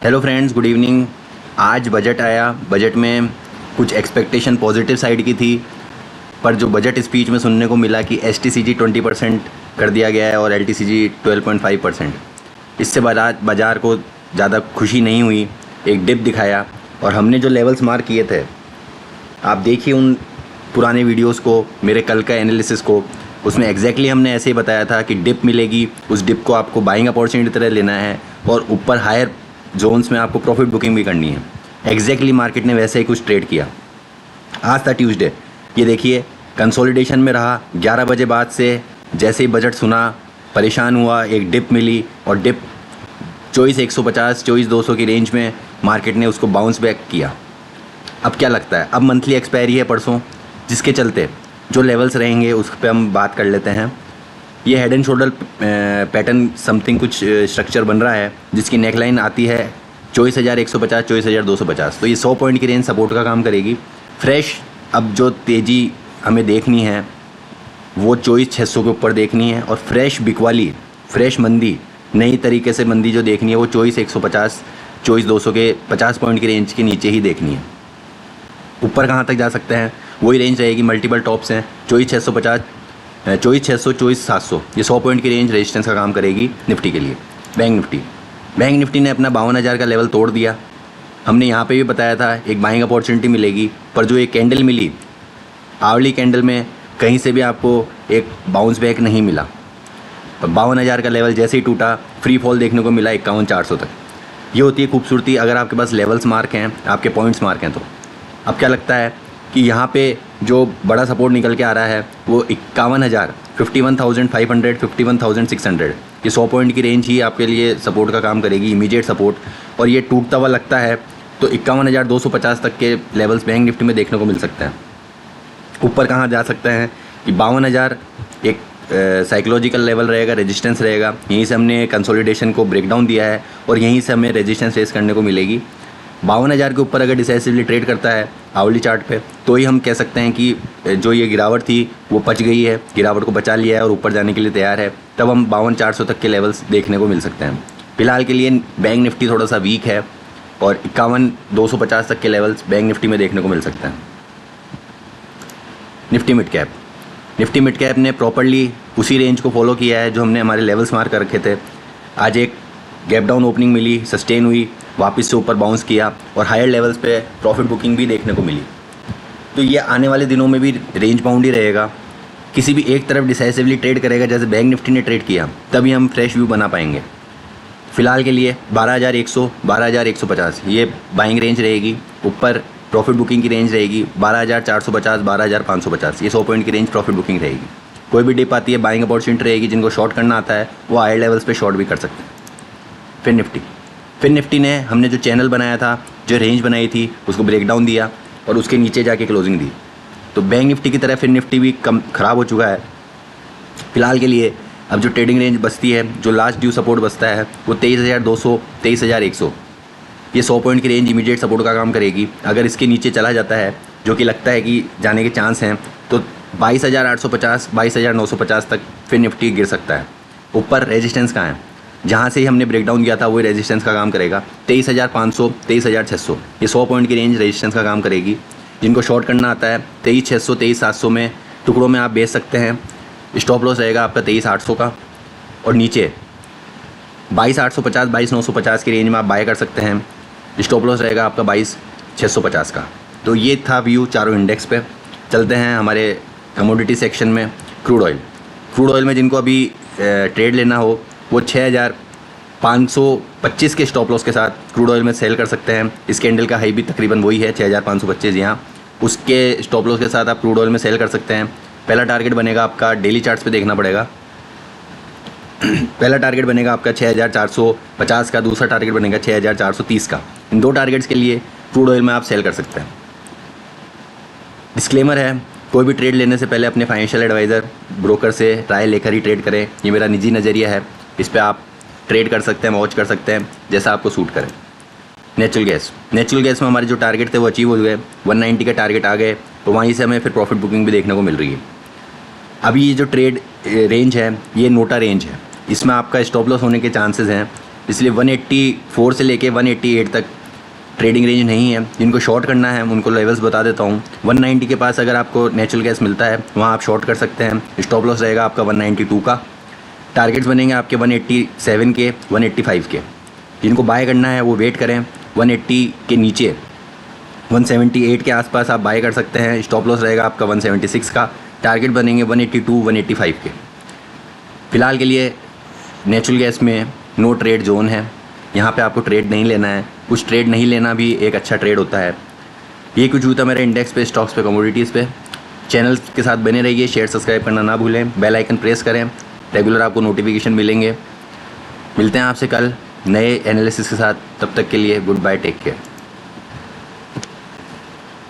Hello friends, good evening. आज budget आया। Budget में कुछ एक्सपेक्टेशन पॉजिटिव साइड की थी, पर जो बजट स्पीच में सुनने को मिला कि एसटीसीजी 20% कर दिया गया है और एलटीसीजी 12.5%, इससे बाज़ार को ज़्यादा खुशी नहीं हुई। एक डिप दिखाया और हमने जो लेवल्स मार्क किए थे, आप देखिए उन पुराने वीडियोस को, मेरे कल का एनालिसिस को, उसमें एग्जैक्टली हमने ऐसे ही बताया था कि डिप मिलेगी, उस डिप को आपको बाइंग अपॉर्चुनिटी तरह लेना है और ऊपर हायर जोन्स में आपको प्रॉफिट बुकिंग भी करनी है। एग्जैक्टली मार्केट ने वैसे ही कुछ ट्रेड किया। आज था ट्यूसडे, ये देखिए कंसोलिडेशन में रहा। 11 बजे बाद से जैसे ही बजट सुना परेशान हुआ, एक डिप मिली और डिप 24,150 24,200 की रेंज में मार्केट ने उसको बाउंस बैक किया। अब क्या लगता है, अब मंथली एक्सपायरी है परसों, जिसके चलते जो लेवल्स रहेंगे उस पर हम बात कर लेते हैं। ये head and shoulder pattern something कुछ स्ट्रक्चर बन रहा है, जिसकी नेकलाइन आती है 24,150 24,250। तो ये 100 पॉइंट की रेंज सपोर्ट का काम करेगी। फ्रेश अब जो तेज़ी हमें देखनी है वो 24,600 के ऊपर देखनी है, और फ्रेश बिकवाली, फ्रेश मंदी, नई तरीके से मंदी जो देखनी है वो 24,150 24,200 के 50 पॉइंट की रेंज के नीचे ही देखनी है। ऊपर कहाँ तक जा सकते हैं वही रेंज रहेगी। मल्टीपल टॉप्स हैं 24,650 24,600 24,700। ये 100 पॉइंट की रेंज रेजिस्टेंस का काम करेगी निफ्टी के लिए। बैंक निफ्टी ने अपना 52,000 का लेवल तोड़ दिया। हमने यहाँ पे भी बताया था एक बाइंग अपॉर्चुनिटी मिलेगी, पर जो एक कैंडल मिली आवली कैंडल में, कहीं से भी आपको एक बाउंस बैक नहीं मिला। तो 52,000 का लेवल जैसे ही टूटा, फ्री फॉल देखने को मिला 51,400 तक। ये होती है खूबसूरती अगर आपके पास लेवल्स मार्क हैं, आपके पॉइंट्स मार्क हैं। तो अब क्या लगता है कि यहाँ पे जो बड़ा सपोर्ट निकल के आ रहा है वो 51,000 51,500 51,600, ये 100 पॉइंट की रेंज ही आपके लिए सपोर्ट का काम करेगी, इमीडिएट सपोर्ट। और ये टूटता हुआ लगता है तो 51,250 तक के लेवल्स बैंक निफ्टी में देखने को मिल सकते हैं। ऊपर कहाँ जा सकते हैं कि 52,000 एक साइकोलॉजिकल लेवल रहेगा, रेजिस्टेंस रहेगा। यहीं से हमने कंसोलिडेशन को ब्रेकडाउन दिया है और यहीं से हमें रेजिस्टेंस फेस करने को मिलेगी। 52,000 के ऊपर अगर डिसाइसिवली ट्रेड करता है आवली चार्ट पे, तो ही हम कह सकते हैं कि जो ये गिरावट थी वो पच गई है, गिरावट को बचा लिया है और ऊपर जाने के लिए तैयार है। तब हम 52,400 तक के लेवल्स देखने को मिल सकते हैं। फिलहाल के लिए बैंक निफ्टी थोड़ा सा वीक है और 51,250 तक के लेवल्स बैंक निफ्टी में देखने को मिल सकते हैं। निफ्टी मिड कैप ने प्रॉपर्ली उसी रेंज को फॉलो किया है जो हमने हमारे लेवल्स मार्क कर रखे थे। आज एक गैप डाउन ओपनिंग मिली, सस्टेन हुई, वापस से ऊपर बाउंस किया और हायर लेवल्स पे प्रॉफिट बुकिंग भी देखने को मिली। तो ये आने वाले दिनों में भी रेंज बाउंड ही रहेगा। किसी भी एक तरफ डिसाइसिवली ट्रेड करेगा जैसे बैंक निफ्टी ने ट्रेड किया, तभी हम फ्रेश व्यू बना पाएंगे। फिलहाल के लिए 12,100 12,150 ये बाइंग रेंज रहेगी। ऊपर प्रॉफिट बुकिंग की रेंज रहेगी 12,450 12,550, ये 100 पॉइंट की रेंज प्रॉफिट बुकिंग रहेगी। कोई भी डिप आती है बाइंग अपॉर्चुनिटी रहेगी। जिनको शॉर्ट करना आता है वो हायर लेवल्स पे शॉर्ट भी कर सकते हैं। फिर निफ्टी ने हमने जो चैनल बनाया था, जो रेंज बनाई थी, उसको ब्रेक डाउन दिया और उसके नीचे जाके क्लोजिंग दी। तो बैंक निफ्टी की तरह फिर निफ्टी भी कम ख़राब हो चुका है। फिलहाल के लिए अब जो ट्रेडिंग रेंज बचती है, जो लास्ट ड्यू सपोर्ट बचता है वो 23,200 23,100, ये 100 पॉइंट की रेंज इमीडिएट सपोर्ट का काम करेगी। अगर इसके नीचे चला जाता है, जो कि लगता है कि जाने के चांस हैं, तो 22,850 22,950 तक फिर निफ्टी गिर सकता है। ऊपर रेजिस्टेंस कहाँ है, जहाँ से ही हमने ब्रेकडाउन किया था वही रेजिस्टेंस का काम करेगा 23,500 23,600, ये 100 पॉइंट की रेंज रेजिस्टेंस का काम करेगी। जिनको शॉर्ट करना आता है 23,600 23,700 में टुकड़ों में आप बेच सकते हैं। स्टॉप लॉस रहेगा आपका 23,800 का, और नीचे 22,850 22,950 की रेंज में आप बाय कर सकते हैं। स्टॉप लॉस रहेगा आपका 22,650 का। तो ये था व्यू चारों इंडेक्स पे। चलते हैं हमारे कमोडिटी सेक्शन में। क्रूड ऑयल में जिनको अभी ट्रेड लेना हो वो 6,525 के स्टॉप लॉस के साथ क्रूड ऑयल में सेल कर सकते हैं। इस कैंडल का हाई भी तकरीबन वही है 6,525, यहाँ उसके स्टॉप लॉस के साथ आप क्रूड ऑयल में सेल कर सकते हैं। पहला टारगेट बनेगा आपका, डेली चार्ट्स पे देखना पड़ेगा। पहला टारगेट बनेगा आपका 6,450 का, दूसरा टारगेट बनेगा 6,430 का। इन दो टारगेट्स के लिए क्रूड ऑयल में आप सेल कर सकते हैं। डिस्क्लेमर है, कोई भी ट्रेड लेने से पहले अपने फाइनेंशियल एडवाइज़र ब्रोकर से राय लेकर ही ट्रेड करें। ये मेरा निजी नज़रिया है, इस पर आप ट्रेड कर सकते हैं, वॉच कर सकते हैं जैसा आपको सूट करे। नेचुरल गैस में हमारे जो टारगेट थे वो अचीव हो गए, 190 के टारगेट आ गए, तो वहीं से हमें फिर प्रॉफिट बुकिंग भी देखने को मिल रही है। अभी ये जो ट्रेड रेंज है ये नोटा रेंज है, इसमें आपका स्टॉप लॉस होने के चांसेस हैं इसलिए 184 से लेके 188 तक ट्रेडिंग रेंज नहीं है। जिनको शॉर्ट करना है उनको लेवल्स बता देता हूँ। 190 के पास अगर आपको नेचुरल गैस मिलता है वहाँ आप शॉर्ट कर सकते हैं। स्टॉप लॉस रहेगा आपका 192 का। टारगेट्स बनेंगे आपके 187 के, 185 के। जिनको बाय करना है वो वेट करें। 180 के नीचे 178 के आसपास आप बाय कर सकते हैं। स्टॉप लॉस रहेगा आपका 176 का। टारगेट बनेंगे 182, 185 के। फ़िलहाल के लिए नेचुरल गैस में नो ट्रेड जोन है, यहाँ पे आपको ट्रेड नहीं लेना है। कुछ ट्रेड नहीं लेना भी एक अच्छा ट्रेड होता है। ये कुछ होता मेरे इंडेक्स पे, स्टॉक्स पे, कमोडिटीज़ पे। चैनल के साथ बने रहिए, शेयर सब्सक्राइब करना ना भूलें, बेल आइकन प्रेस करें, रेगुलर आपको नोटिफिकेशन मिलेंगे। मिलते हैं आपसे कल नए एनालिसिस के साथ। तब तक के लिए गुड बाय, टेक केयर।